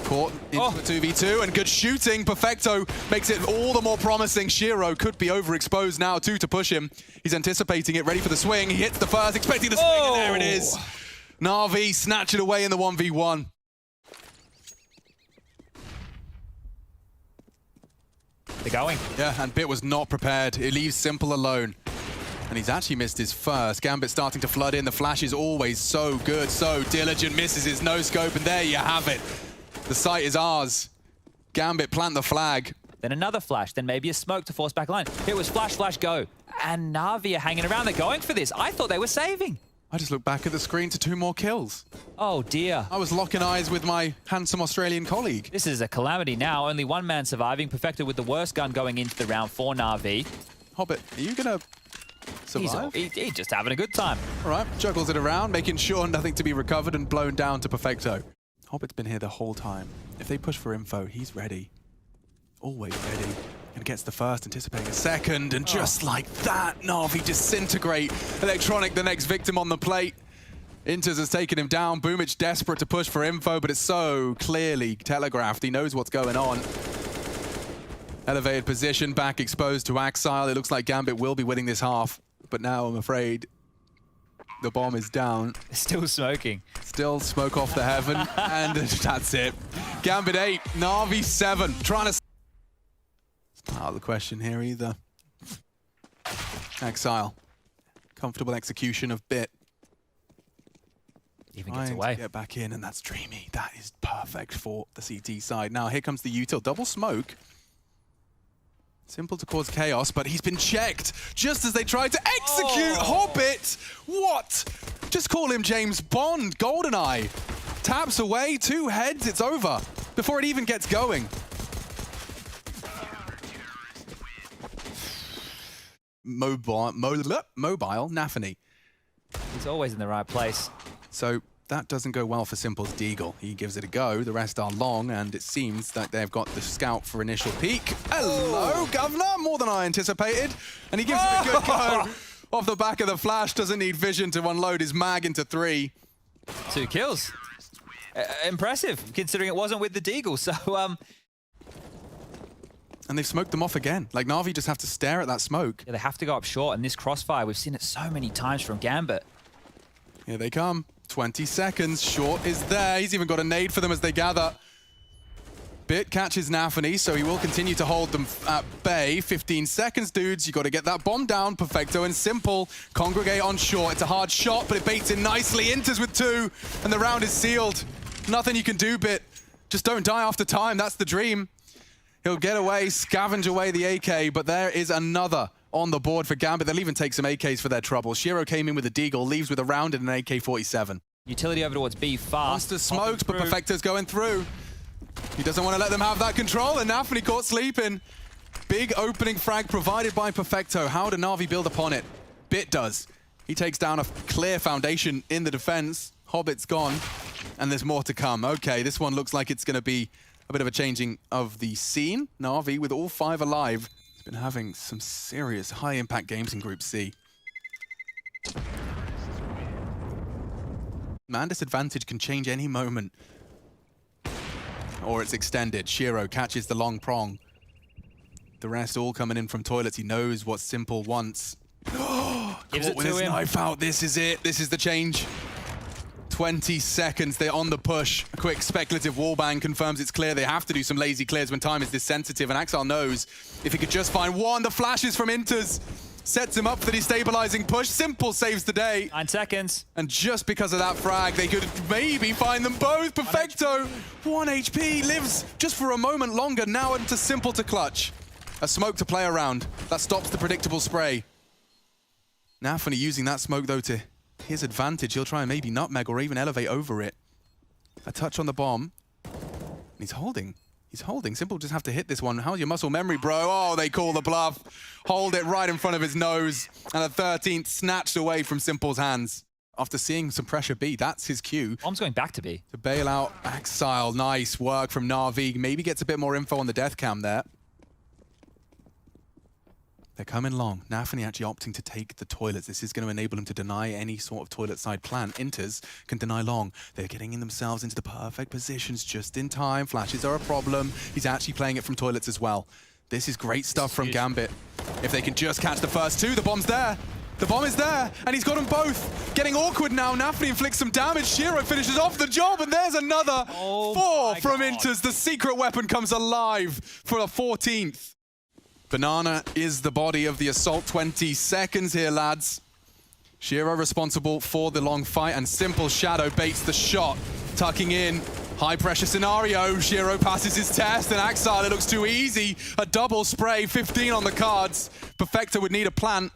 Caught into a 2v2, and good shooting. Perfecto makes it all the more promising. Shiro could be overexposed now, too, to push him. He's anticipating it, ready for the swing. He hits the first, expecting the swing, and there it is. Navi snatch it away in the 1v1.
They're going.
Yeah, and Bit was not prepared. It leaves Simple alone. And he's actually missed his first. Gambit starting to flood in. The flash is always so good, so diligent. Misses his no-scope, and there you have it. The site is ours. Gambit, plant the flag.
Then another flash, then maybe a smoke to force back line. It was flash, flash, go. And Navi are hanging around. They're going for this. I thought they were saving.
I just looked back at the screen to 2 more kills.
Oh, dear.
I was locking eyes with my handsome Australian colleague.
This is a calamity now. Only one man surviving. Perfecto with the worst gun going into the round for Navi.
Hobbit, are you going to survive?
He's just having a good time.
All right, juggles it around, making sure nothing to be recovered and blown down to Perfecto. Hobbit's been here the whole time. If they push for info, he's ready. Always ready. And gets the first, anticipating a second, and just like that, Navi disintegrate. Electronic, the next victim on the plate. Inters has taken him down. Boomich desperate to push for info, but it's so clearly telegraphed. He knows what's going on. Elevated position, back exposed to Axile. It looks like Gambit will be winning this half, but now I'm afraid the bomb is down.
Still smoking.
Still smoke off the heaven, and that's it. Gambit 8, Navi 7. Trying to... Not out of the question here either. Axile. Comfortable execution of Bit.
Even gets away.
To get back in, and that's dreamy. That is perfect for the CT side. Now here comes the util. Double smoke. Simple to cause chaos, but he's been checked just as they tried to execute Hobbit. What? Just call him James Bond, GoldenEye. Taps away, 2 heads, it's over before it even gets going. Mobile Nafany.
He's always in the right place.
So that doesn't go well for Simple's Deagle. He gives it a go. The rest are long, and it seems that they've got the scout for initial peek. Hello, Governor! More than I anticipated. And he gives it a good go. Off the back of the flash, doesn't need vision to unload his mag into 3.
2 kills. Impressive, considering it wasn't with the Deagle. So,
And they've smoked them off again. Like, Navi just have to stare at that smoke.
Yeah, they have to go up short, and this crossfire, we've seen it so many times from Gambit.
Here they come. 20 seconds. Short is there. He's even got a nade for them as they gather. Bit catches Nafany, so he will continue to hold them at bay. 15 seconds, dudes. You got to get that bomb down. Perfecto and Simple congregate on short. It's a hard shot, but it baits in nicely. Inters with 2, and the round is sealed. Nothing you can do, Bit. Just don't die after time. That's the dream. He'll get away, scavenge away the AK, but there is another on the board for Gambit. They'll even take some AKs for their trouble. Shiro came in with a Deagle, leaves with a round and an AK-47.
Utility over towards B fast.
Monster smokes, but Perfecto's going through. He doesn't want to let them have that control, and Nafany caught sleeping. Big opening frag provided by Perfecto. How do Navi build upon it? Bit does. He takes down a clear foundation in the defense. Hobbit's gone, and there's more to come. Okay, this one looks like it's going to be a bit of a changing of the scene. Navi, with all 5 alive, been having some serious high-impact games in Group C. Man disadvantage can change any moment. Or it's extended. Shiro catches the long prong. The rest all coming in from toilets. He knows what Simple wants.
Gives it
with
to
his
him.
knife out. This is it. This is the change. 20 seconds. They're on the push. A quick speculative wallbang confirms it's clear. They have to do some lazy clears when time is this sensitive. And Axel knows if he could just find one. The flashes from Inters sets him up for the destabilizing push. Simple saves the day.
9 seconds.
And just because of that frag, they could maybe find them both. Perfecto. 1 HP lives just for a moment longer. Now into Simple to clutch. A smoke to play around. That stops the predictable spray. Navi using that smoke, though, to his advantage. He'll try and maybe nutmeg or even elevate over it. A touch on the bomb. And he's holding. He's holding. Simple just have to hit this one. How's your muscle memory, bro? Oh, they call the bluff. Hold it right in front of his nose. And the 13th snatched away from Simple's hands. After seeing some pressure B, that's his cue.
Bomb's going back to B.
To bail out Axile. Nice work from Navi. Maybe gets a bit more info on the death cam there. They're coming long. Navi actually opting to take the toilets. This is going to enable him to deny any sort of toilet side plan. Inters can deny long. They're getting themselves into the perfect positions just in time. Flashes are a problem. He's actually playing it from toilets as well. This is great stuff from Gambit. If they can just catch the first two, the bomb's there. The bomb is there, and he's got them both. Getting awkward now. Navi inflicts some damage. Shiro finishes off the job, and there's another 4 from Inters. The secret weapon comes alive for a 14th. Banana is the body of the assault. 20 seconds here, lads. Shiro responsible for the long fight, and Simple Shadow baits the shot. Tucking in. High pressure scenario. Shiro passes his test, and Axile, it looks too easy. A double spray, 15 on the cards. Perfecto would need a plant.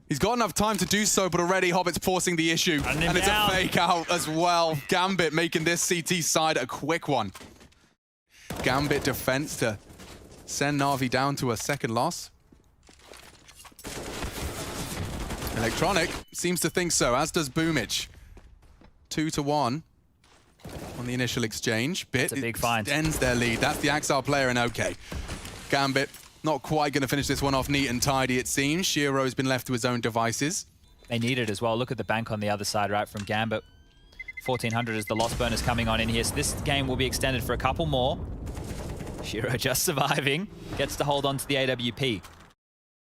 He's got enough time to do so, but already Hobbit's forcing the issue. And it's a fake out as well. Gambit making this CT side a quick one. Gambit defense to send Navi down to a second loss. Electronic seems to think so, as does Boomich. 2-1 on the initial exchange. Bit
That's a big find.
Ends their lead. That's the Axile player, and okay. Gambit not quite going to finish this one off neat and tidy, it seems. Shiro has been left to his own devices.
They need it as well. Look at the bank on the other side, right, from Gambit. 1400 as the loss bonus coming on in here. So this game will be extended for a couple more. Shiro just surviving. Gets to hold on to the AWP.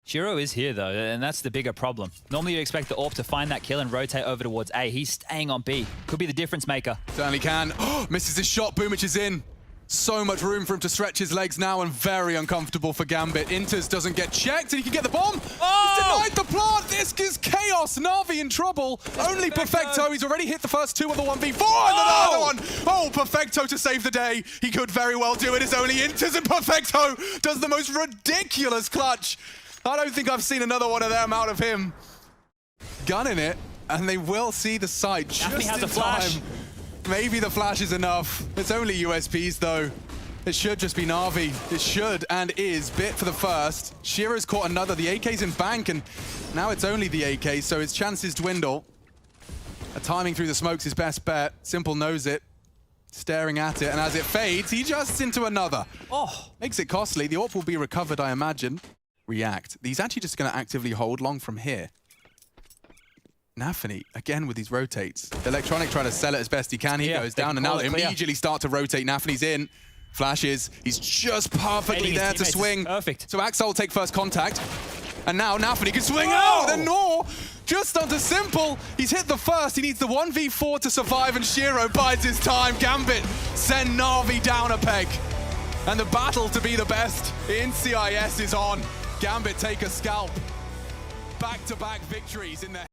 Shiro is here, though, and that's the bigger problem. Normally, you expect the AWP to find that kill and rotate over towards A. He's staying on B. Could be the difference maker.
Certainly can. Misses his shot. Boomich is in. So much room for him to stretch his legs now, and very uncomfortable for Gambit. Inters doesn't get checked, and he can get the bomb.
Oh!
He's denied the plant. This is chaos. Navi in trouble. Only Perfecto. He's already hit the first two of the 1v4, and another one. Oh, Perfecto to save the day. He could very well do it. It's only Inters, and Perfecto does the most ridiculous clutch. I don't think I've seen another one of them out of him. Gunning it, and they will see the site just
Navi has
in
a flash.
time. Maybe the flash is enough. It's only USPs, though. It should just be Navi. It should and is. Bit for the first. Shiro's caught another. The AK's in bank, and now it's only the AK, so his chances dwindle. A timing through the smoke's his best bet. Simple knows it. Staring at it, and as it fades, he adjusts into another.
Oh,
Makes it costly. The AWP will be recovered, I imagine. React. He's actually just going to actively hold long from here. Navi, again with these rotates. Electronic trying to sell it as best he can. He goes down, and now they immediately start to rotate. Nafi's in. Flashes. He's just perfectly there to swing.
Perfect.
So Axel will take first contact. And now Nafi can swing out. And Nor just onto Simple. He's hit the first. He needs the 1v4 to survive, and Shiro bides his time. Gambit send Navi down a peg. And the battle to be the best in CIS is on. Gambit take a scalp. Back-to-back victories in their